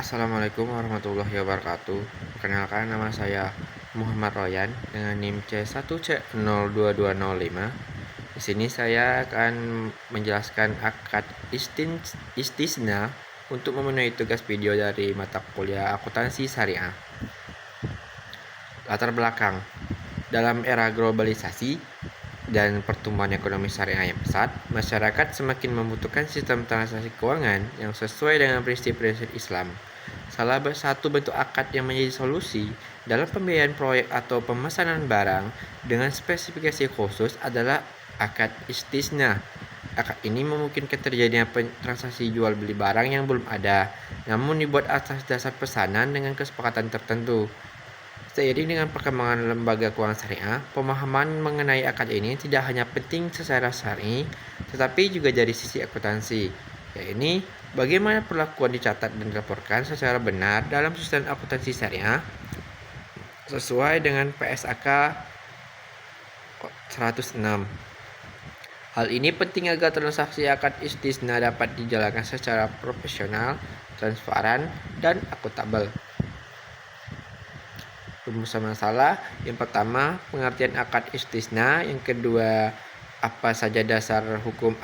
Assalamualaikum warahmatullahi wabarakatuh. Perkenalkan, nama saya Muhammad Royan dengan NIM C1C02205. Di sini saya akan menjelaskan akad istisna untuk memenuhi tugas video dari mata kuliah akuntansi syariah. Latar belakang: dalam era globalisasi dan pertumbuhan ekonomi syariah yang pesat, masyarakat semakin membutuhkan sistem transaksi keuangan yang sesuai dengan prinsip-prinsip Islam. Salah satu bentuk akad yang menjadi solusi dalam pembiayaan proyek atau pemesanan barang dengan spesifikasi khusus adalah akad istisna. Akad ini memungkinkan terjadinya transaksi jual beli barang yang belum ada, namun dibuat atas dasar pesanan dengan kesepakatan tertentu. Seiring dengan perkembangan lembaga keuangan syariah, pemahaman mengenai akad ini tidak hanya penting secara syar'i, tetapi juga dari sisi akuntansi, yaitu bagaimana perlakuan dicatat dan dilaporkan secara benar dalam sistem akuntansi syariah sesuai dengan PSAK 106. Hal ini penting agar transaksi akad istisna dapat dijalankan secara profesional, transparan, dan akuntabel. Rumusan masalah: yang pertama, pengertian akad istisna; yang kedua, apa saja dasar hukum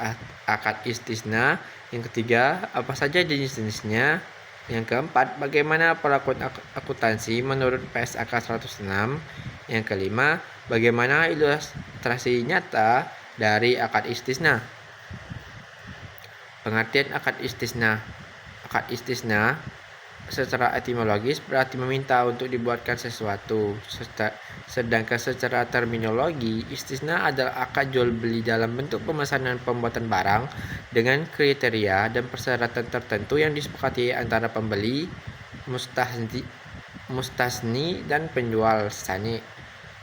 akad istisna; yang ketiga, apa saja jenis-jenisnya; yang keempat, bagaimana perlakuan akuntansi menurut PSAK 106; yang kelima, bagaimana ilustrasi nyata dari akad istisna. Pengertian akad istisna. Akad istisna secara etimologis berarti meminta untuk dibuatkan sesuatu, sedangkan secara terminologi, istisna adalah akad jual beli dalam bentuk pemesanan pembuatan barang dengan kriteria dan persyaratan tertentu yang disepakati antara pembeli, mustasni, dan penjual sani.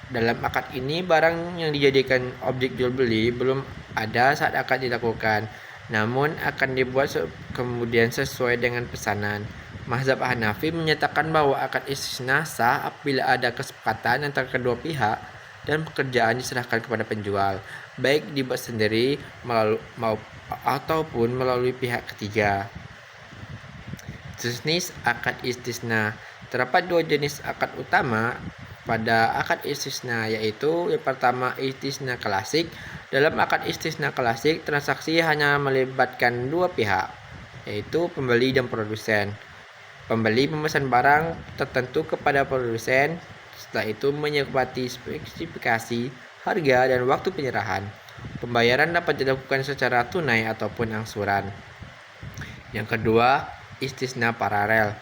Dalam akad ini, barang yang dijadikan objek jual beli belum ada saat akad dilakukan, namun akan dibuat kemudian sesuai dengan pesanan. Mazhab Hanafi menyatakan bahwa akad istisna sah apabila ada kesepakatan antara kedua pihak dan pekerjaan diserahkan kepada penjual, baik dibuat sendiri ataupun melalui pihak ketiga. Jenis akad istisna. Terdapat dua jenis akad utama pada akad istisna, yaitu yang pertama, istisna klasik. Dalam akad istisna klasik, transaksi hanya melibatkan dua pihak, yaitu pembeli dan produsen. Pembeli memesan barang tertentu kepada produsen, setelah itu menyepakati spesifikasi, harga, dan waktu penyerahan. Pembayaran dapat dilakukan secara tunai ataupun angsuran. Yang kedua, istisna paralel.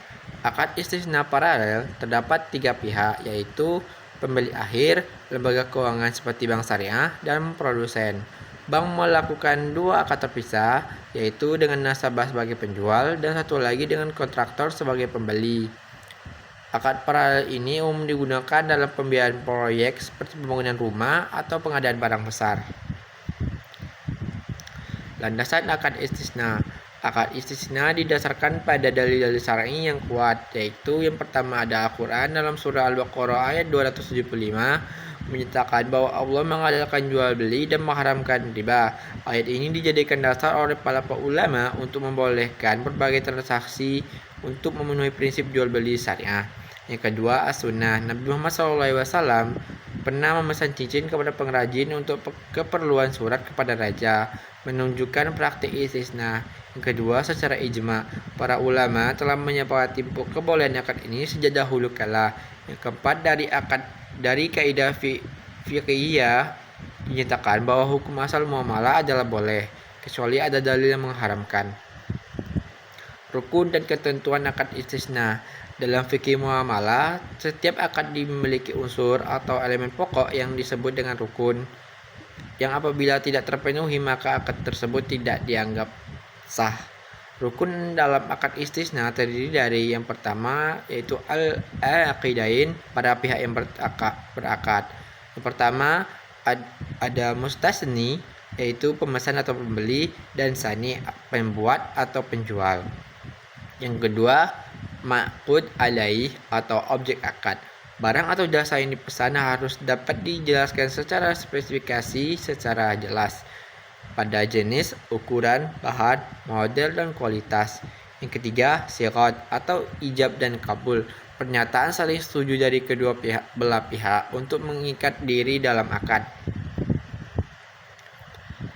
Akad istisna paralel terdapat tiga pihak, yaitu pembeli akhir, lembaga keuangan seperti bank syariah, dan produsen. Bank melakukan dua akad terpisah, yaitu dengan nasabah sebagai penjual dan satu lagi dengan kontraktor sebagai pembeli. Akad paralel ini umum digunakan dalam pembiayaan proyek seperti pembangunan rumah atau pengadaan barang besar. Landasan akad istisna. Akad istisna didasarkan pada dalil-dalil syar'i yang kuat, yaitu yang pertama ada Al-Quran dalam surah Al-Baqarah ayat 275 menyatakan bahwa Allah menghalalkan jual beli dan mengharamkan riba. Ayat ini dijadikan dasar oleh para ulama untuk membolehkan berbagai transaksi untuk memenuhi prinsip jual beli syariah. Yang kedua, as-sunnah. Nabi Muhammad SAW pernah memesan cincin kepada pengrajin untuk keperluan surat kepada raja, menunjukkan praktik istisna. Yang kedua, secara ijma, para ulama telah menyepakati kebolehan akad ini sejak dahulu kala. Yang keempat, dari kaidah fiqhiyah dinyatakan bahwa hukum asal muamalah adalah boleh, kecuali ada dalil yang mengharamkan. Rukun dan ketentuan akad istisna. Dalam fikih muamalah, setiap akad memiliki unsur atau elemen pokok yang disebut dengan rukun, yang apabila tidak terpenuhi maka akad tersebut tidak dianggap sah. Rukun dalam akad istisna terdiri dari yang pertama, yaitu al-aqidain pada pihak yang berakad. Yang pertama ada mustasni, yaitu pemesan atau pembeli, dan sani, pembuat atau penjual. Yang kedua, ma'qud alaih atau objek akad. Barang atau jasa yang dipesan harus dapat dijelaskan secara spesifikasi secara jelas pada jenis, ukuran, bahan, model, dan kualitas. Yang ketiga, sirat atau ijab dan kabul. Pernyataan saling setuju dari kedua belah pihak untuk mengikat diri dalam akad.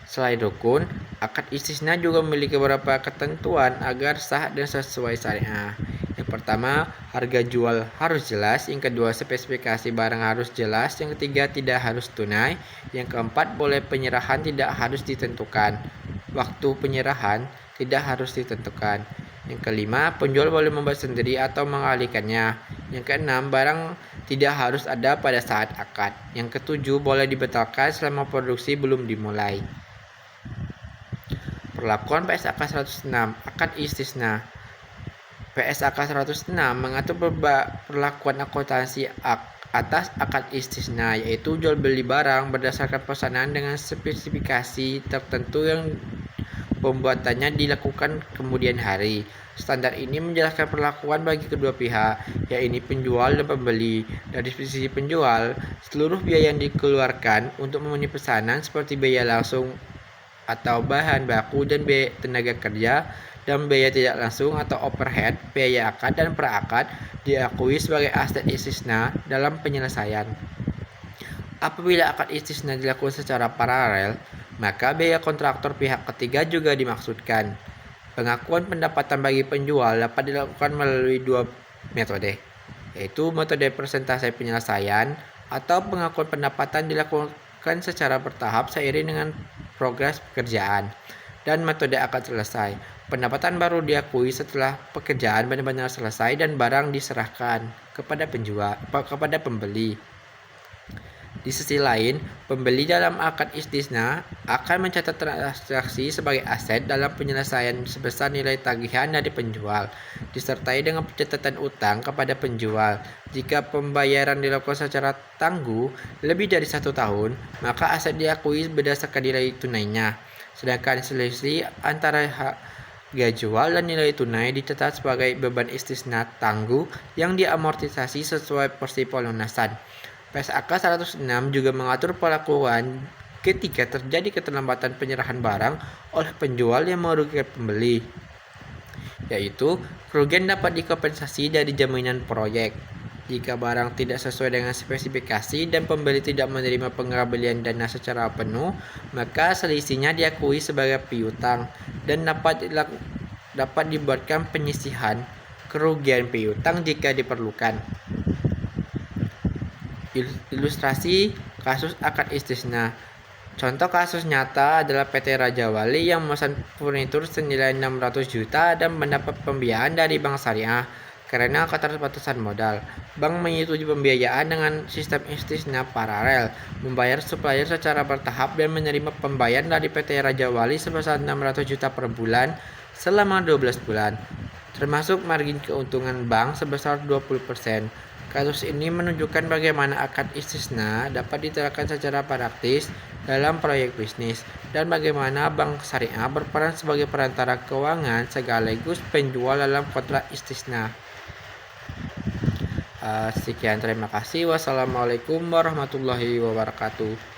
Selain rukun, akad istisna juga memiliki beberapa ketentuan agar sah dan sesuai syariah. Yang pertama, harga jual harus jelas. Yang kedua, spesifikasi barang harus jelas. Yang ketiga, tidak harus tunai. Yang keempat, boleh penyerahan tidak harus ditentukan. Waktu penyerahan tidak harus ditentukan. Yang kelima, penjual boleh membuat sendiri atau mengalihkannya. Yang keenam, barang tidak harus ada pada saat akad. Yang ketujuh, boleh dibatalkan selama produksi belum dimulai. Perlakuan PSAK 106, akad istisna. PSAK 106 mengatur perlakuan akuntansi atas akad istisna, yaitu jual beli barang berdasarkan pesanan dengan spesifikasi tertentu yang pembuatannya dilakukan kemudian hari. Standar ini menjelaskan perlakuan bagi kedua pihak, yaitu penjual dan pembeli. Dari sisi penjual, seluruh biaya yang dikeluarkan untuk memenuhi pesanan seperti biaya langsung atau bahan baku dan biaya tenaga kerja, dan biaya tidak langsung atau overhead, biaya akad dan pra-akad diakui sebagai aset istisna dalam penyelesaian. Apabila akad istisna dilakukan secara paralel, maka biaya kontraktor pihak ketiga juga dimaksudkan. Pengakuan pendapatan bagi penjual dapat dilakukan melalui dua metode, yaitu metode persentase penyelesaian atau pengakuan pendapatan dilakukan secara bertahap seiring dengan progres pekerjaan, dan metode akad selesai. Pendapatan baru diakui setelah pekerjaan benar-benar selesai dan barang diserahkan kepada pembeli. Di sisi lain, pembeli dalam akad istisna akan mencatat transaksi sebagai aset dalam penyelesaian sebesar nilai tagihan dari penjual, disertai dengan pencatatan utang kepada penjual. Jika pembayaran dilakukan secara tangguh lebih dari 1 tahun, maka aset diakui berdasarkan nilai tunainya. Sedangkan selisih antara harga jual dan nilai tunai dicatat sebagai beban istisna tangguh yang diamortisasi sesuai porsi pelunasan. PSAK 106 juga mengatur perlakuan ketika terjadi keterlambatan penyerahan barang oleh penjual yang merugikan pembeli, yaitu kerugian dapat dikompensasi dari jaminan proyek. Jika barang tidak sesuai dengan spesifikasi dan pembeli tidak menerima pengembalian dana secara penuh, maka selisihnya diakui sebagai piutang dan dapat dibuatkan penyisihan kerugian piutang jika diperlukan. Ilustrasi kasus akad istisna. Contoh kasus nyata adalah PT Raja Wali yang memesan furnitur senilai 600 juta dan mendapat pembiayaan dari Bank Syariah karena keterbatasan modal. Bank menyetujui pembiayaan dengan sistem istisna paralel, membayar supplier secara bertahap dan menerima pembayaran dari PT Raja Wali sebesar 600 juta per bulan selama 12 bulan, termasuk margin keuntungan bank sebesar 20%. Kasus ini menunjukkan bagaimana akad istisna dapat diterapkan secara praktis dalam proyek bisnis dan bagaimana bank syariah berperan sebagai perantara keuangan sekaligus penjual dalam kontrak istisna. Sekian, terima kasih. Wassalamualaikum warahmatullahi wabarakatuh.